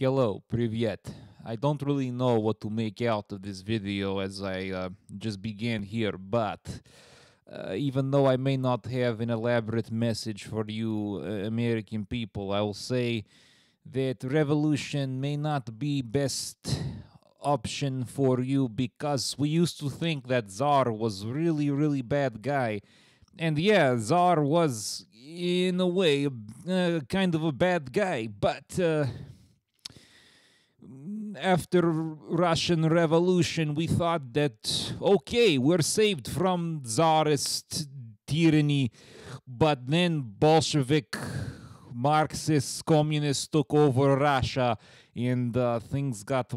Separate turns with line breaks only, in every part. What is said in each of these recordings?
Hello, привет. I don't really know what to make out of this video as I just began here, but even though I may not have an elaborate message for you American people, I will say that revolution may not be best option for you because we used to think that Tsar was really bad guy. And yeah, Tsar was in a way kind of a bad guy, but after Russian Revolution, we thought that okay, we're saved from Tsarist tyranny, but then Bolshevik Marxists, communists took over Russia, and things got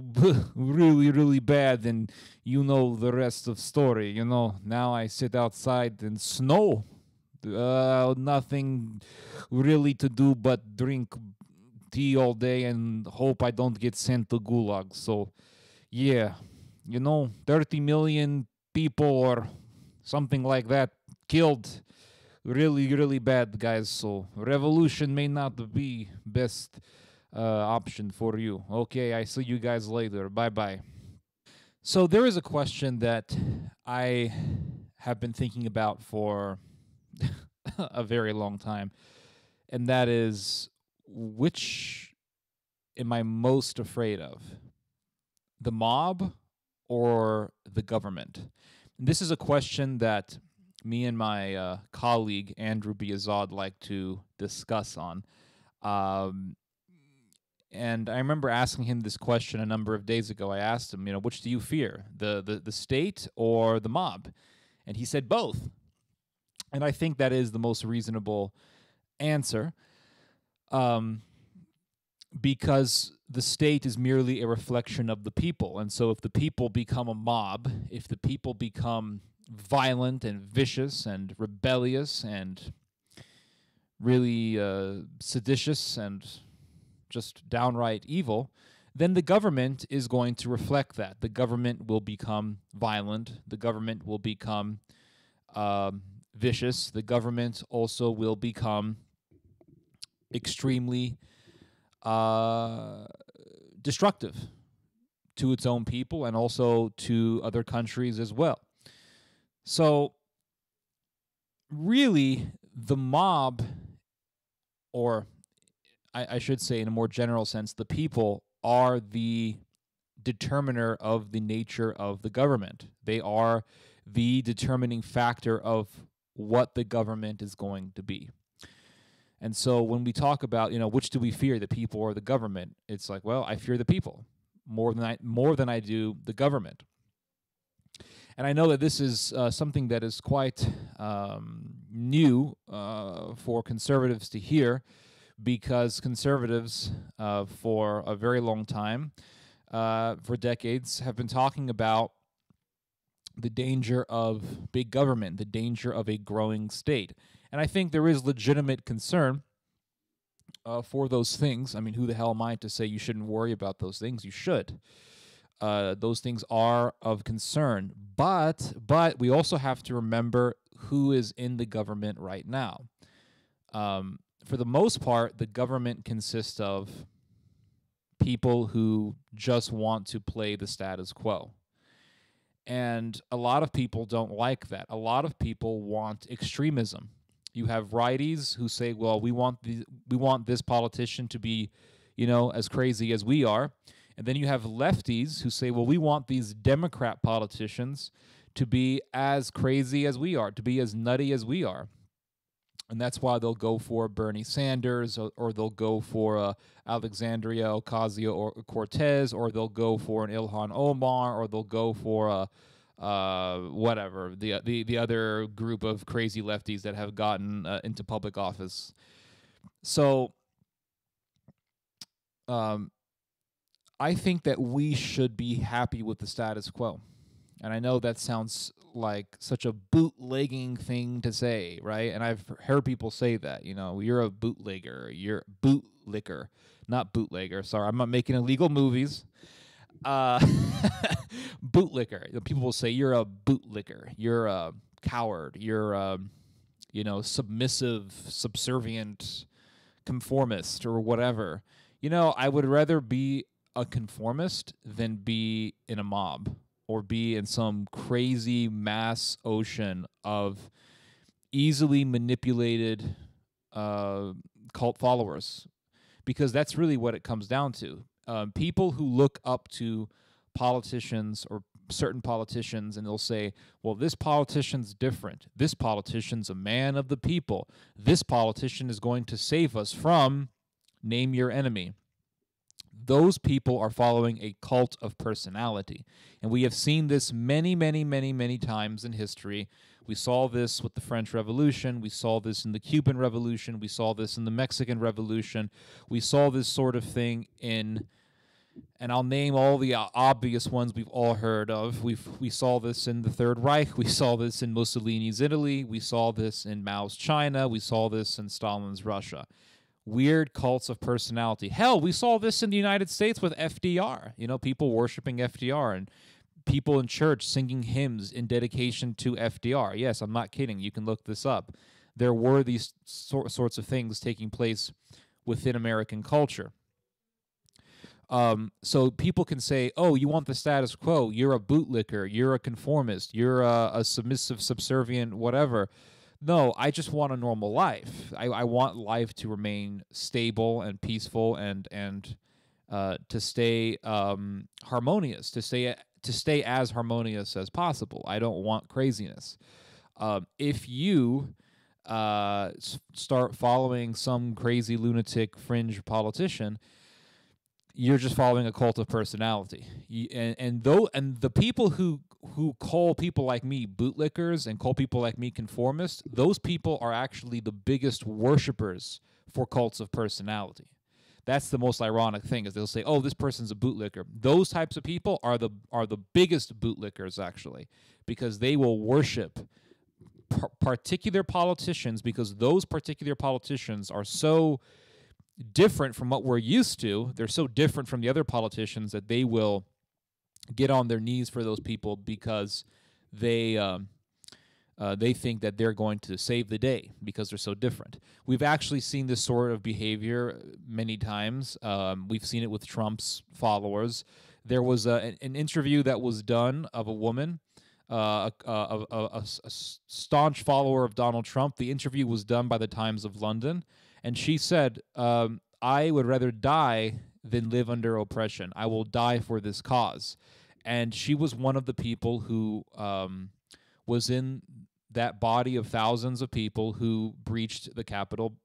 really bad. And you know the rest of story. You know, now I sit outside in snow, nothing really to do but drink tea all day and hope I don't get sent to gulag. So, yeah, 30 million people or something like that killed. Really bad, guys. So, revolution may not be best option for you. Okay, I see you guys later. Bye bye. So, there is a question that I have been thinking about for a very long time, and that is which am I most afraid of? The mob or the government? And this is a question that me and my colleague Andrew Biazad like to discuss on. Um, and I remember asking him this question a number of days ago. I asked him, which do you fear, the state or the mob? And he said both. And I think that is the most reasonable answer. Because the state is merely a reflection of the people. And so if the people become a mob, if the people become violent and vicious and rebellious and really seditious and just downright evil, then the government is going to reflect that. The government will become violent. The government will become vicious. The government also will become extremely destructive to its own people and also to other countries as well. So, really, the mob, or I should say in a more general sense, the people are the determiner of the nature of the government. They are the determining factor of what the government is going to be. And so when we talk about, which do we fear, the people or the government? It's like, well, I fear the people more than I do the government. And I know that this is something that is quite new for conservatives to hear, because conservatives for a very long time, for decades, have been talking about the danger of big government, the danger of a growing state. And I think there is legitimate concern for those things. I mean, who the hell am I to say you shouldn't worry about those things? You should. Those things are of concern. But we also have to remember who is in the government right now. For the most part, the government consists of people who just want to play the status quo. And a lot of people don't like that. A lot of people want extremism. You have righties who say, well, we want this politician to be, as crazy as we are. And then you have lefties who say, well, we want these Democrat politicians to be as crazy as we are, to be as nutty as we are. And that's why they'll go for Bernie Sanders, or they'll go for Alexandria Ocasio-Cortez, or they'll go for an Ilhan Omar, or they'll go for whatever, the other group of crazy lefties that have gotten into public office. So I think that we should be happy with the status quo. And I know that sounds like such a bootlegging thing to say, right? And I've heard people say that, you're a bootlegger, you're bootlicker, not bootlegger. Sorry, I'm not making illegal movies. Bootlicker. People will say you're a bootlicker, you're a coward, you're submissive, subservient, conformist, or whatever. I would rather be a conformist than be in a mob or be in some crazy mass ocean of easily manipulated uh, cult followers, because that's really what it comes down to. People who look up to politicians or certain politicians and they'll say, well, this politician's different. This politician's a man of the people. This politician is going to save us from name your enemy. Those people are following a cult of personality. And we have seen this many, many, many, many times in history. We saw this with the French Revolution. We saw this in the Cuban Revolution. We saw this in the Mexican Revolution. We saw this sort of thing in, and I'll name all the obvious ones we've all heard of. We saw this in the Third Reich. We saw this in Mussolini's Italy. We saw this in Mao's China. We saw this in Stalin's Russia. Weird cults of personality. Hell, we saw this in the United States with FDR. People worshiping FDR and people in church singing hymns in dedication to FDR. Yes, I'm not kidding. You can look this up. There were these sorts of things taking place within American culture. So people can say, oh, you want the status quo. You're a bootlicker. You're a conformist. You're a submissive, subservient, whatever. No, I just want a normal life. I want life to remain stable and peaceful and to stay harmonious, to stay as harmonious as possible. I don't want craziness. If you start following some crazy lunatic fringe politician, you're just following a cult of personality. And the people who call people like me bootlickers and call people like me conformists, those people are actually the biggest worshipers for cults of personality. That's the most ironic thing, is they'll say, oh, this person's a bootlicker. Those types of people are the biggest bootlickers, actually, because they will worship particular politicians, because those particular politicians are so different from what we're used to. They're so different from the other politicians that they will get on their knees for those people because they think that they're going to save the day because they're so different. We've actually seen this sort of behavior many times. We've seen it with Trump's followers. There was an interview that was done of a woman, a staunch follower of Donald Trump. The interview was done by the Times of London. And she said, I would rather die than live under oppression. I will die for this cause. And she was one of the people who was in that body of thousands of people who breached the Capitol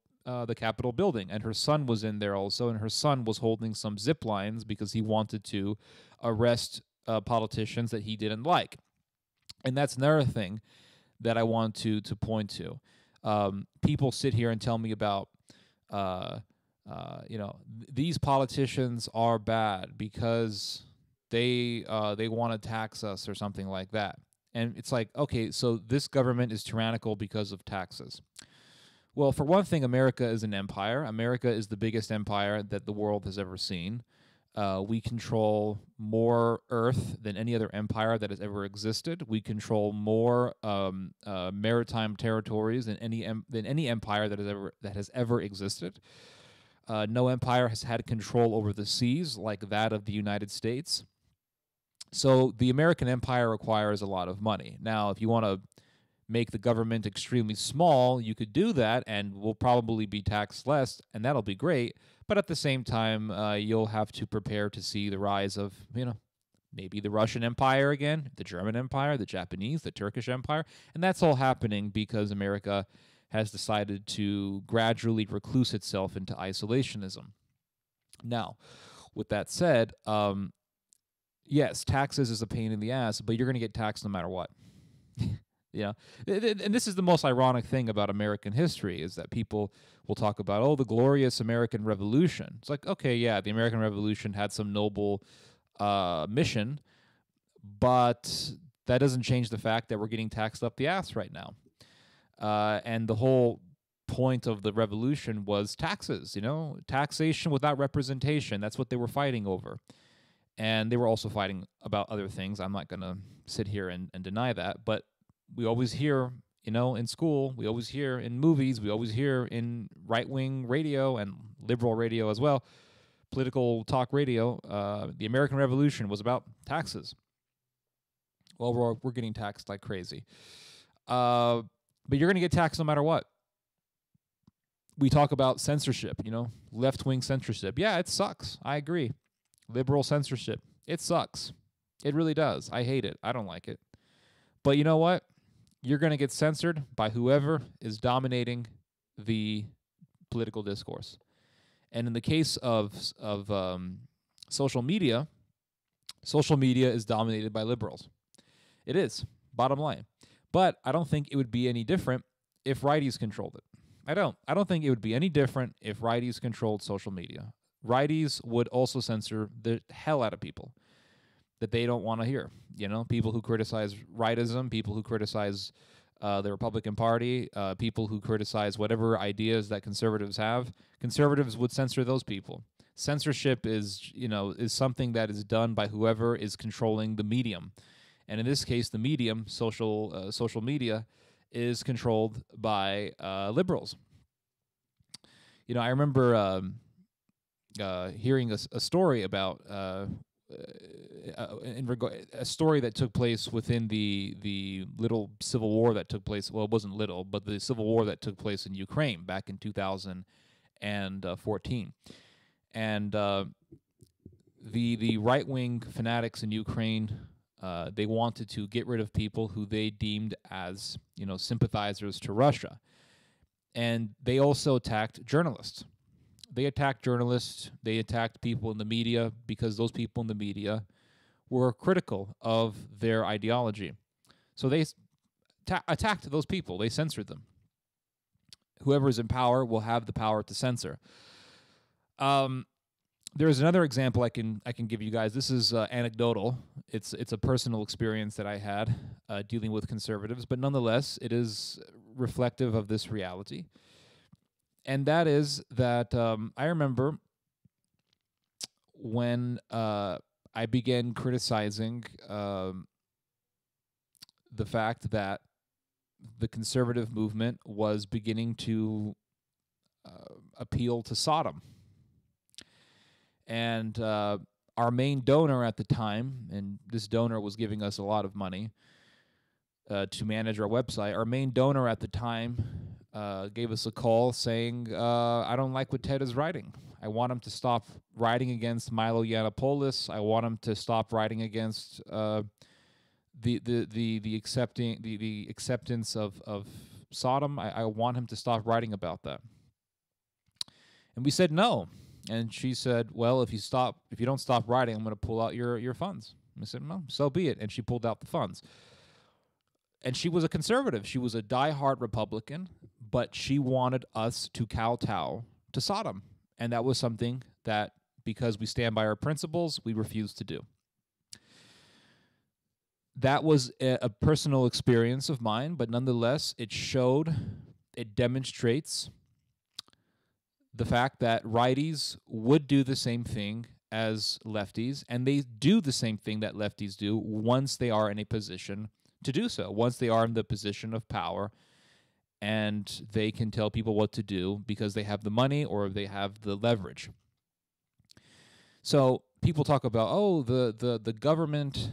building. And her son was in there also, and her son was holding some zip lines because he wanted to arrest politicians that he didn't like. And that's another thing that I want to point to. People sit here and tell me about these politicians are bad because they want to tax us or something like that. And it's like, okay, so this government is tyrannical because of taxes. Well, for one thing, America is an empire. America is the biggest empire that the world has ever seen. We control more Earth than any other empire that has ever existed. We control more maritime territories than any empire that has ever existed. No empire has had control over the seas like that of the United States. So the American empire requires a lot of money. Now, if you want to make the government extremely small, you could do that, and we'll probably be taxed less, and that'll be great. But at the same time, you'll have to prepare to see the rise of, maybe the Russian Empire again, the German Empire, the Japanese, the Turkish Empire. And that's all happening because America has decided to gradually recluse itself into isolationism. Now, with that said, yes, taxes is a pain in the ass, but you're going to get taxed no matter what. And this is the most ironic thing about American history, is that people will talk about, oh, the glorious American Revolution. It's like, okay, yeah, the American Revolution had some noble mission, but that doesn't change the fact that we're getting taxed up the ass right now. And the whole point of the revolution was taxes, taxation without representation. That's what they were fighting over. And they were also fighting about other things. I'm not going to sit here and deny that, but we always hear, in school, we always hear in movies, we always hear in right-wing radio and liberal radio as well, political talk radio, the American Revolution was about taxes. Well, we're getting taxed like crazy. But you're going to get taxed no matter what. We talk about censorship, left-wing censorship. Yeah, it sucks. I agree. Liberal censorship. It sucks. It really does. I hate it. I don't like it. But you know what? You're going to get censored by whoever is dominating the political discourse. And in the case of social media is dominated by liberals. It is, bottom line. But I don't think it would be any different if righties controlled it. I don't think it would be any different if righties controlled social media. Righties would also censor the hell out of people that they don't want to hear. People who criticize rightism, people who criticize the Republican Party, people who criticize whatever ideas that conservatives have. Conservatives would censor those people. Censorship is something that is done by whoever is controlling the medium. And in this case, the medium, social media, is controlled by liberals. I remember hearing a story about a story that took place within the little civil war that took place. Well, it wasn't little, but the civil war that took place in Ukraine back in 2014, and the right-wing fanatics in Ukraine. They wanted to get rid of people who they deemed as, sympathizers to Russia. And they also attacked journalists. They attacked people in the media because those people in the media were critical of their ideology. So they attacked those people. They censored them. Whoever is in power will have the power to censor. There's another example I can give you guys. This is anecdotal. It's a personal experience that I had dealing with conservatives, but nonetheless, it is reflective of this reality. And that is that I remember when I began criticizing the fact that the conservative movement was beginning to appeal to Sodom. And our main donor at the time, and this donor was giving us a lot of money to manage our website, our main donor at the time gave us a call saying, I don't like what Ted is writing. I want him to stop writing against Milo Yiannopoulos. I want him to stop writing against the acceptance of Sodom. I want him to stop writing about that. And we said no. And she said, well, if you don't stop writing, I'm going to pull out your funds. And I said, well, so be it. And she pulled out the funds. And she was a conservative. She was a diehard Republican, but she wanted us to kowtow to Sodom. And that was something that, because we stand by our principles, we refused to do. That was a personal experience of mine, but nonetheless, it demonstrates the fact that righties would do the same thing as lefties, and they do the same thing that lefties do once they are in a position to do so, once they are in the position of power, and they can tell people what to do because they have the money or they have the leverage. So people talk about, the government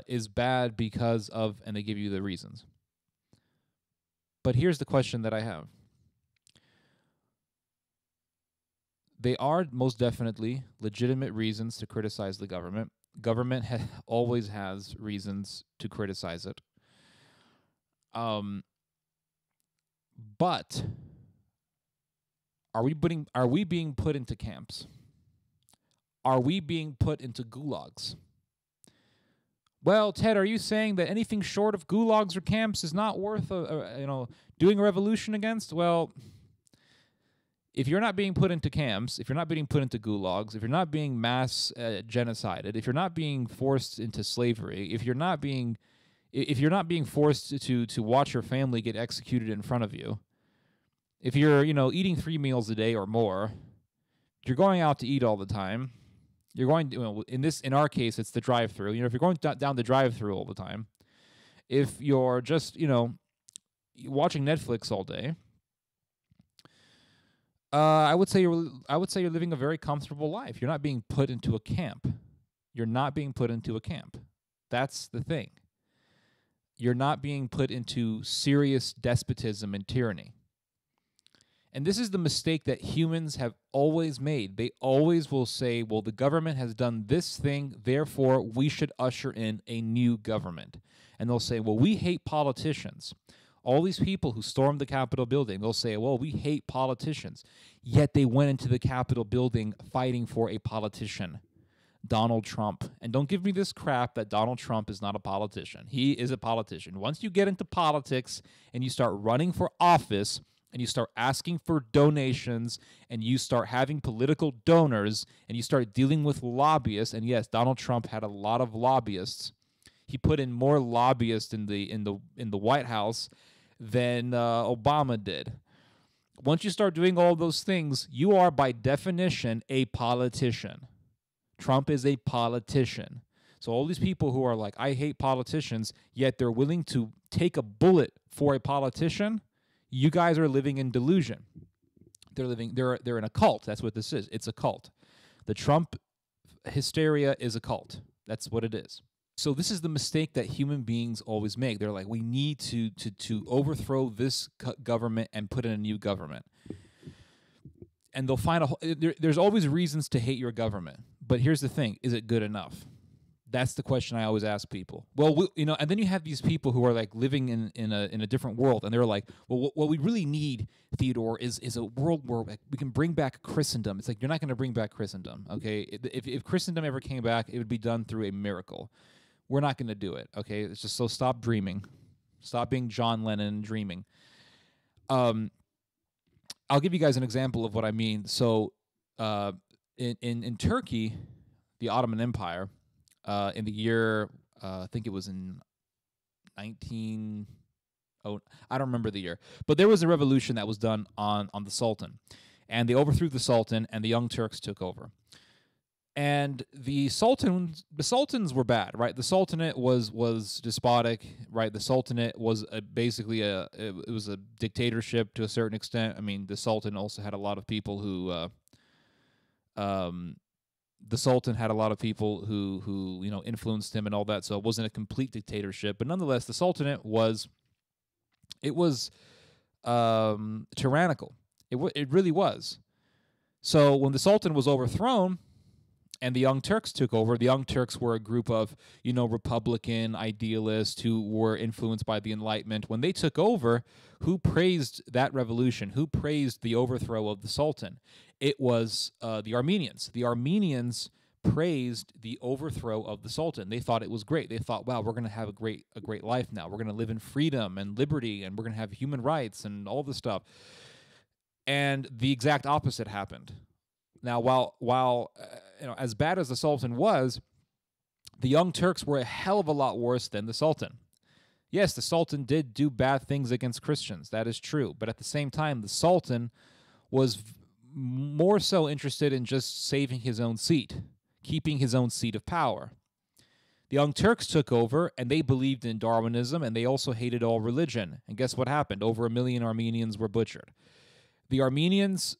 is bad because of, and they give you the reasons. But here's the question that I have. They are most definitely legitimate reasons to criticize the government. Government always has reasons to criticize it. But are we being put into camps? Are we being put into gulags? Well, Ted, are you saying that anything short of gulags or camps is not worth doing a revolution against? Well, if you're not being put into camps, if you're not being put into gulags, if you're not being mass genocided, if you're not being forced into slavery, if you're not being forced to watch your family get executed in front of you, if you're eating 3 meals a day or more, you're going out to eat all the time. You're going to, in our case, it's the drive-through. If you're going down the drive-through all the time, if you're just watching Netflix all day. I would say you're living a very comfortable life. You're not being put into a camp. You're not being put into a camp. That's the thing. You're not being put into serious despotism and tyranny. And this is the mistake that humans have always made. They always will say, well, the government has done this thing, therefore we should usher in a new government. And they'll say, well, we hate politicians. All these people who stormed the Capitol building, they'll say, well, we hate politicians. Yet they went into the Capitol building fighting for a politician, Donald Trump. And don't give me this crap that Donald Trump is not a politician. He is a politician. Once you get into politics and you start running for office, and you start asking for donations, and you start having political donors, and you start dealing with lobbyists, and yes, Donald Trump had a lot of lobbyists. He put in more lobbyists in the White House than Obama did. Once you start doing all those things, you are by definition a politician. Trump is a politician. So all these people who are like, I hate politicians, yet they're willing to take a bullet for a politician, you guys are living in delusion. They're in a cult. That's what this is. It's a cult. The Trump hysteria is a cult. That's what it is. So this is the mistake that human beings always make. They're like, we need to overthrow this government and put in a new government. And they'll find there's always reasons to hate your government. But here's the thing: is it good enough? That's the question I always ask people. Well, and then you have these people who are like living in a different world, and they're like, well, what we really need, Theodore, is a world where we can bring back Christendom. It's like, you're not going to bring back Christendom, okay? If Christendom ever came back, it would be done through a miracle. We're not going to do it, okay? It's just, so stop dreaming. Stop being John Lennon and dreaming. I'll give you guys an example of what I mean. So in Turkey, the Ottoman Empire, in the year, I think it was in I don't remember the year, but there was a revolution that was done on the Sultan, and they overthrew the Sultan, and the Young Turks took over. And the sultans were bad, right? The Sultanate was despotic, right? The Sultanate was basically it was a dictatorship to a certain extent. I mean, the Sultan also had a lot of people who influenced him and all that, so it wasn't a complete dictatorship. But nonetheless, the Sultanate was tyrannical. It really was. So when the Sultan was overthrown and the Young Turks took over, the Young Turks were a group of, Republican idealists who were influenced by the Enlightenment. When they took over, who praised that revolution? Who praised the overthrow of the Sultan? It was the Armenians. The Armenians praised the overthrow of the Sultan. They thought it was great. They thought, wow, we're going to have a great life now. We're going to live in freedom and liberty, and we're going to have human rights and all this stuff. And the exact opposite happened. Now, while as bad as the Sultan was, the Young Turks were a hell of a lot worse than the Sultan. Yes, the Sultan did do bad things against Christians. That is true. But at the same time, the Sultan was more so interested in just saving his own seat, keeping his own seat of power. The Young Turks took over, and they believed in Darwinism, and they also hated all religion. And guess what happened? Over 1 million Armenians were butchered. The Armenians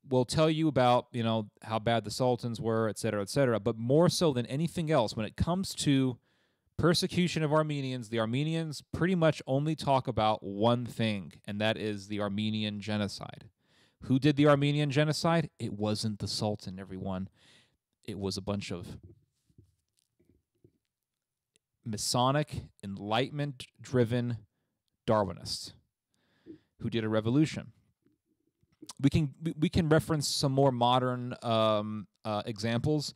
will tell you about, how bad the sultans were, et cetera, but more so than anything else, when it comes to persecution of Armenians, the Armenians pretty much only talk about one thing, and that is the Armenian genocide. Who did the Armenian genocide? It wasn't the Sultan, everyone. It was a bunch of Masonic, Enlightenment-driven Darwinists who did a revolution. We can reference some more modern examples.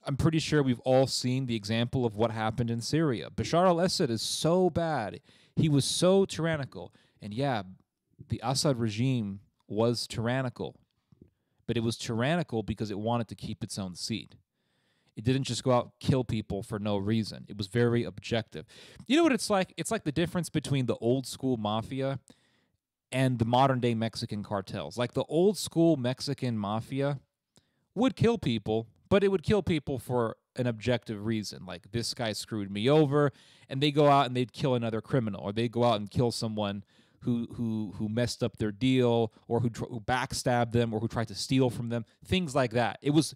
I'm pretty sure we've all seen the example of what happened in Syria. Bashar al-Assad is so bad. He was so tyrannical. And yeah, the Assad regime was tyrannical. But it was tyrannical because it wanted to keep its own seat. It didn't just go out and kill people for no reason. It was very objective. You know what it's like? It's like the difference between the old school mafia and the modern day Mexican cartels. Like the old school Mexican mafia would kill people, but it would kill people for an objective reason. Like, this guy screwed me over, and they go out and they'd kill another criminal, or they'd go out and kill someone who messed up their deal, or who backstabbed them, or who tried to steal from them, things like that. It was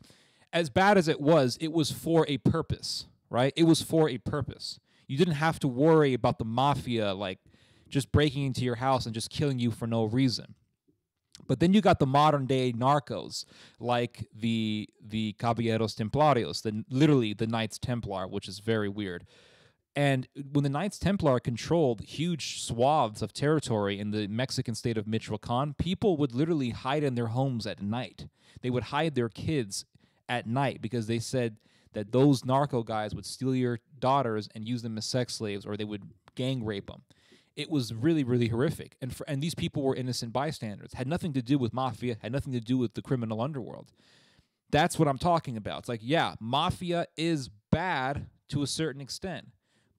as bad as it was for a purpose, right? It was for a purpose. You didn't have to worry about the mafia like just breaking into your house and just killing you for no reason. But then you got the modern day narcos, like the Caballeros Templarios, literally the Knights Templar, which is very weird. And when the Knights Templar controlled huge swaths of territory in the Mexican state of Michoacan, people would literally hide in their homes at night. They would hide their kids at night because they said that those narco guys would steal your daughters and use them as sex slaves, or they would gang rape them. It was really, really horrific. And these people were innocent bystanders. Had nothing to do with mafia, had nothing to do with the criminal underworld. That's what I'm talking about. It's like, yeah, mafia is bad to a certain extent.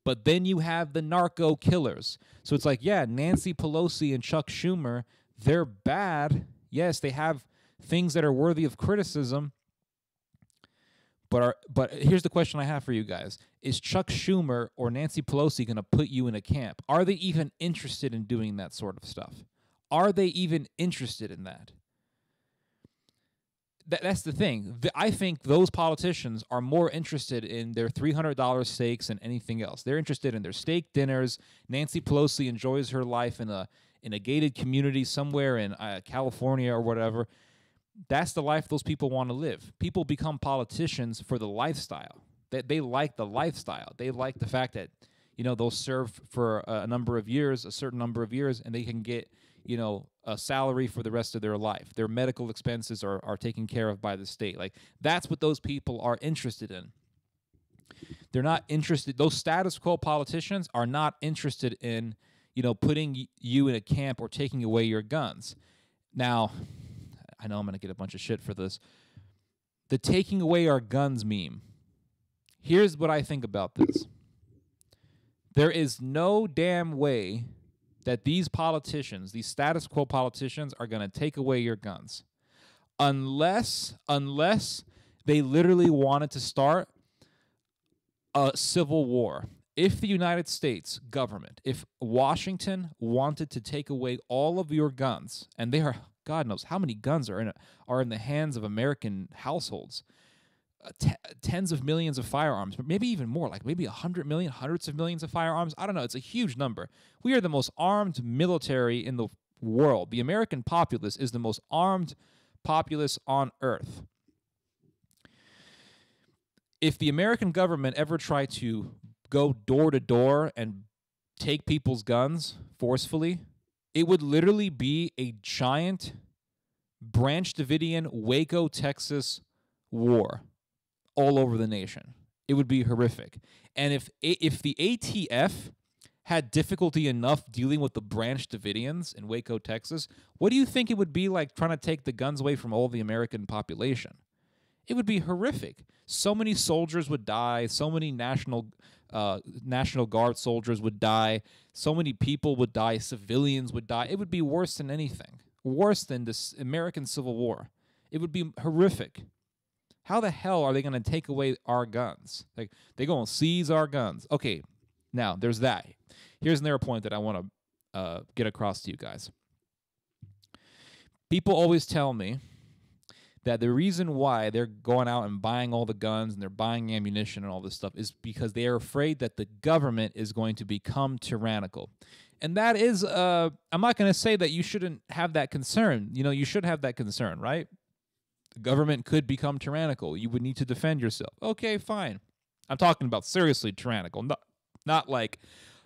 But then you have the narco killers. So it's like, yeah, Nancy Pelosi and Chuck Schumer, they're bad. Yes, they have things that are worthy of criticism. But here's the question I have for you guys. Is Chuck Schumer or Nancy Pelosi going to put you in a camp? Are they even interested in doing that sort of stuff? Are they even interested in that? That's the thing. I think those politicians are more interested in their $300 steaks than anything else. They're interested in their steak dinners. Nancy Pelosi enjoys her life in a gated community somewhere in California or whatever. That's the life those people want to live. People become politicians for the lifestyle. They like the lifestyle. They like the fact that, they'll serve for a certain number of years, and they can get, a salary for the rest of their life. Their medical expenses are taken care of by the state. Like, that's what those people are interested in. They're not interested. Those status quo politicians are not interested in, putting you in a camp or taking away your guns. Now, I know I'm going to get a bunch of shit for this. The taking away our guns meme. Here's what I think about this. There is no damn way that these politicians, these status quo politicians, are going to take away your guns. Unless they literally wanted to start a civil war. If the United States government, if Washington wanted to take away all of your guns, and they are, God knows how many guns are in the hands of American households, tens of millions of firearms, maybe even more, like maybe 100 million, hundreds of millions of firearms. I don't know. It's a huge number. We are the most armed military in the world. The American populace is the most armed populace on earth. If the American government ever tried to go door to door and take people's guns forcefully, it would literally be a giant Branch Davidian Waco, Texas war all over the nation. It would be horrific. And if the ATF had difficulty enough dealing with the Branch Davidians in Waco, Texas, what do you think it would be like trying to take the guns away from all the American population? It would be horrific. So many soldiers would die. So many National Guard soldiers would die. So many people would die. Civilians would die. It would be worse than anything. Worse than this American Civil War. It would be horrific. How the hell are they going to take away our guns? Like, they're going to seize our guns. Okay, now there's that. Here's another point that I want to get across to you guys. People always tell me that the reason why they're going out and buying all the guns and they're buying ammunition and all this stuff is because they are afraid that the government is going to become tyrannical. And that is, I'm not going to say that you shouldn't have that concern. You should have that concern, right? The government could become tyrannical. You would need to defend yourself. Okay, fine. I'm talking about seriously tyrannical. Not like,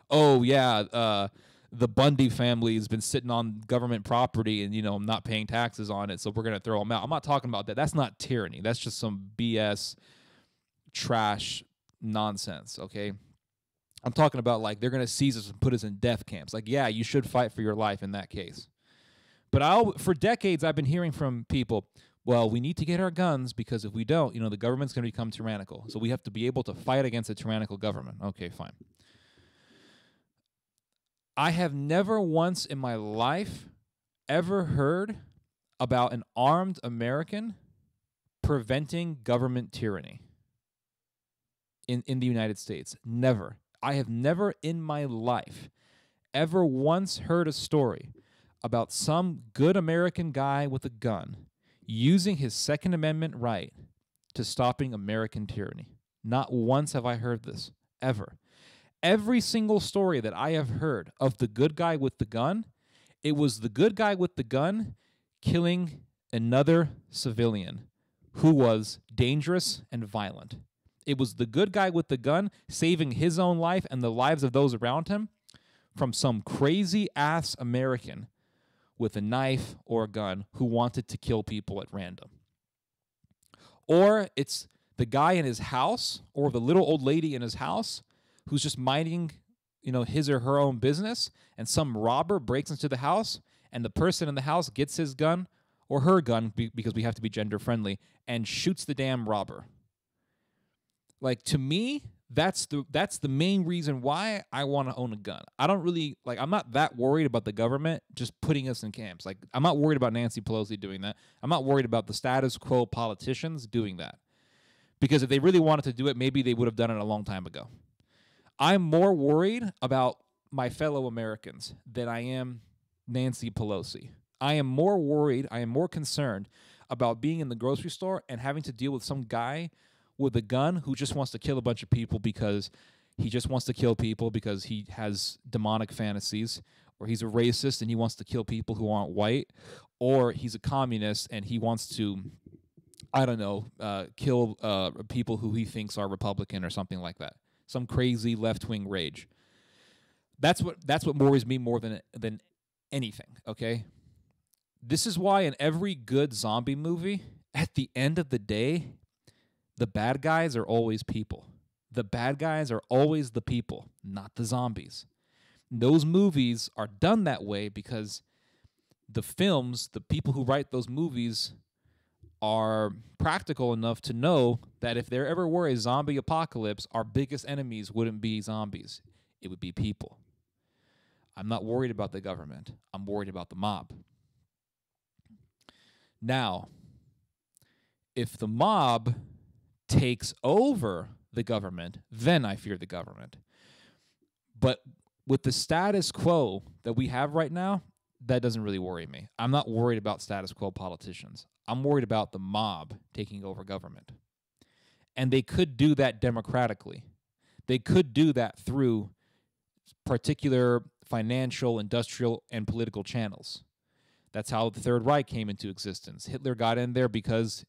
oh, yeah, the Bundy family has been sitting on government property and, not paying taxes on it, so we're going to throw them out. I'm not talking about that. That's not tyranny. That's just some BS, trash nonsense, okay? I'm talking about, like, they're going to seize us and put us in death camps. Like, yeah, you should fight for your life in that case. But for decades, I've been hearing from people, well, we need to get our guns because if we don't, the government's going to become tyrannical. So we have to be able to fight against a tyrannical government. Okay, fine. I have never once in my life ever heard about an armed American preventing government tyranny in the United States. Never. I have never in my life ever once heard a story about some good American guy with a gun using his Second Amendment right to stopping American tyranny. Not once have I heard this, ever. Every single story that I have heard of the good guy with the gun, it was the good guy with the gun killing another civilian who was dangerous and violent. It was the good guy with the gun saving his own life and the lives of those around him from some crazy-ass American with a knife or a gun who wanted to kill people at random. Or it's the guy in his house or the little old lady in his house who's just minding, his or her own business, and some robber breaks into the house, and the person in the house gets his gun or her gun, because we have to be gender friendly, and shoots the damn robber. Like, to me, that's the main reason why I want to own a gun. I don't really, I'm not that worried about the government just putting us in camps. Like, I'm not worried about Nancy Pelosi doing that. I'm not worried about the status quo politicians doing that. Because if they really wanted to do it, maybe they would have done it a long time ago. I'm more worried about my fellow Americans than I am Nancy Pelosi. I am more worried, I am more concerned about being in the grocery store and having to deal with some guy with a gun who just wants to kill a bunch of people because he just wants to kill people because he has demonic fantasies, or he's a racist and he wants to kill people who aren't white, or he's a communist and he wants to, kill people who he thinks are Republican or something like that. Some crazy left-wing rage. That's what worries me more than anything, okay? This is why in every good zombie movie, at the end of the day, the bad guys are always people. The bad guys are always the people, not the zombies. Those movies are done that way because the people who write those movies are practical enough to know that if there ever were a zombie apocalypse, our biggest enemies wouldn't be zombies. It would be people. I'm not worried about the government. I'm worried about the mob. Now, if the mob takes over the government, then I fear the government. But with the status quo that we have right now, that doesn't really worry me. I'm not worried about status quo politicians. I'm worried about the mob taking over government. And they could do that democratically. They could do that through particular financial, industrial, and political channels. That's how the Third Reich came into existence. Hitler got in there because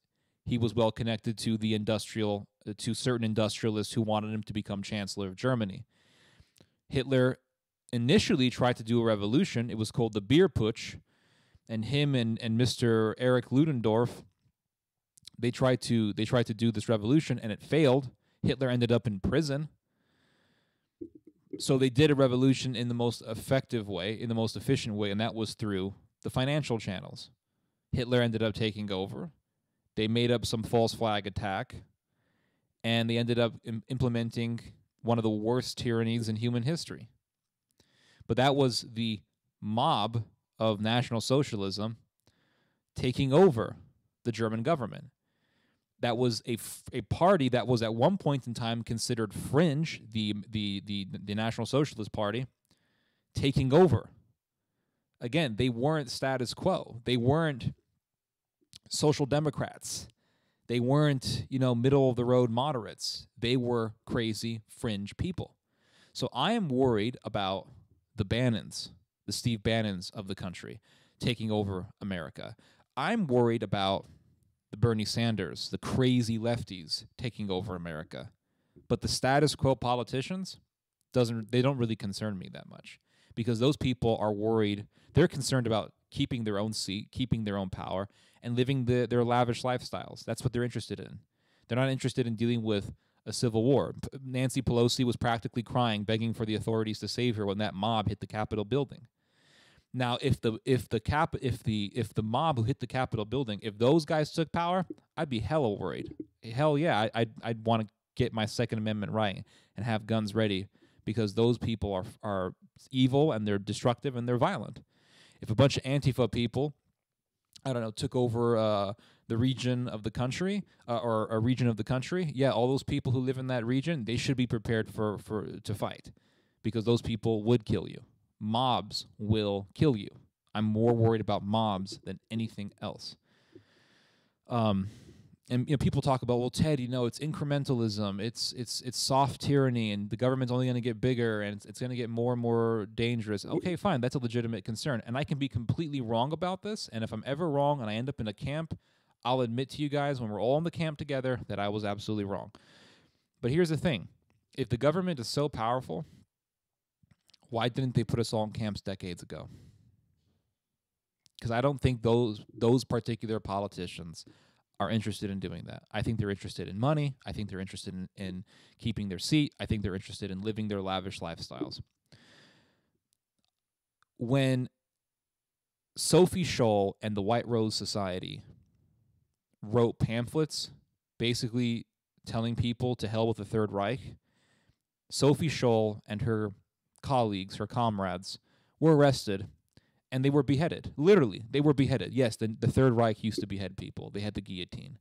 he was well connected to to certain industrialists who wanted him to become Chancellor of Germany. Hitler initially tried to do a revolution. It was called the Beer Putsch, and him and Mr. Erich Ludendorff, they tried to do this revolution, and it failed. Hitler ended up in prison. So they did a revolution in the most effective way, in the most efficient way, and that was through the financial channels. Hitler ended up taking over. They made up some false flag attack, and they ended up implementing one of the worst tyrannies in human history. But that was the mob of National Socialism taking over the German government. That was a party that was at one point in time considered fringe, the National Socialist Party, taking over. Again, they weren't status quo. They weren't social democrats. They weren't, middle-of-the-road moderates. They were crazy fringe people. So I am worried about the Bannons, the Steve Bannons of the country, taking over America. I'm worried about the Bernie Sanders, the crazy lefties taking over America. But the status quo politicians, they don't really concern me that much, because those people are worried. They're concerned about keeping their own seat, keeping their own power, and living their lavish lifestyles. That's what they're interested in. They're not interested in dealing with a civil war. Nancy Pelosi was practically crying, begging for the authorities to save her when that mob hit the Capitol building. Now, if the mob who hit the Capitol building, if those guys took power, I'd be hella worried. Hell yeah, I'd want to get my Second Amendment right and have guns ready, because those people are evil and they're destructive and they're violent. If a bunch of Antifa people, took over the region of the country, or a region of the country, yeah, all those people who live in that region, they should be prepared to fight, because those people would kill you. mobs will kill you. I'm more worried about mobs than anything else. And people talk about, well, Ted, it's incrementalism, it's soft tyranny, and the government's only going to get bigger, and it's going to get more and more dangerous. Okay, fine, that's a legitimate concern, and I can be completely wrong about this. And if I'm ever wrong and I end up in a camp, I'll admit to you guys when we're all in the camp together that I was absolutely wrong. But here's the thing: if the government is so powerful, why didn't they put us all in camps decades ago? Because I don't think those particular politicians are interested in doing that. I think they're interested in money. I think they're interested in keeping their seat. I think they're interested in living their lavish lifestyles. When Sophie Scholl and the White Rose Society wrote pamphlets basically telling people to hell with the Third Reich, Sophie Scholl and her colleagues, her comrades, were arrested. And they were beheaded. Literally, they were beheaded. Yes, the Third Reich used to behead people. They had the guillotine.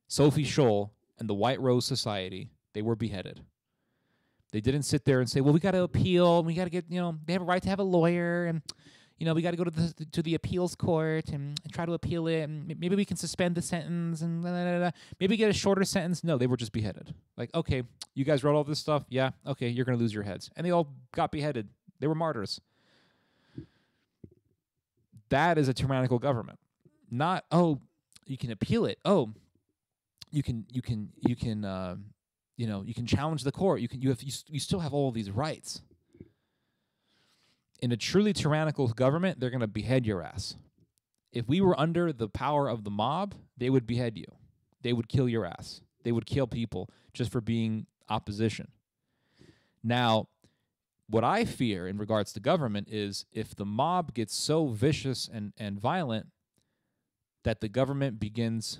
Sophie Scholl and the White Rose Society, they were beheaded. They didn't sit there and say, well, we got to appeal. We got to get, they have a right to have a lawyer. And, we got to go to the appeals court and try to appeal it. And maybe we can suspend the sentence and blah, blah, blah, blah. Maybe get a shorter sentence. No, they were just beheaded. Like, okay, you guys wrote all this stuff? Yeah, okay, you're going to lose your heads. And they all got beheaded. They were martyrs. That is a tyrannical government. Not, oh, you can appeal it. Oh, you can challenge the court. You still have all these rights. In a truly tyrannical government, they're going to behead your ass. If we were under the power of the mob, they would behead you. They would kill your ass. They would kill people just for being opposition. Now, what I fear in regards to government is if the mob gets so vicious and violent that the government begins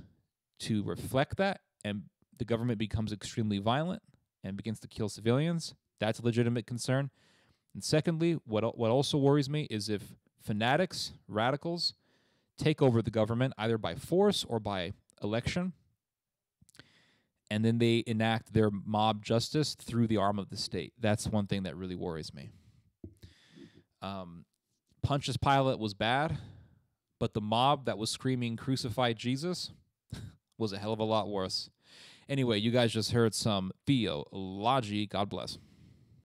to reflect that and the government becomes extremely violent and begins to kill civilians, that's a legitimate concern. And secondly, what also worries me is if fanatics, radicals, take over the government either by force or by election, and then they enact their mob justice through the arm of the state. That's one thing that really worries me. Pontius Pilate was bad, but the mob that was screaming, "Crucify Jesus," was a hell of a lot worse. Anyway, you guys just heard some theology. God bless.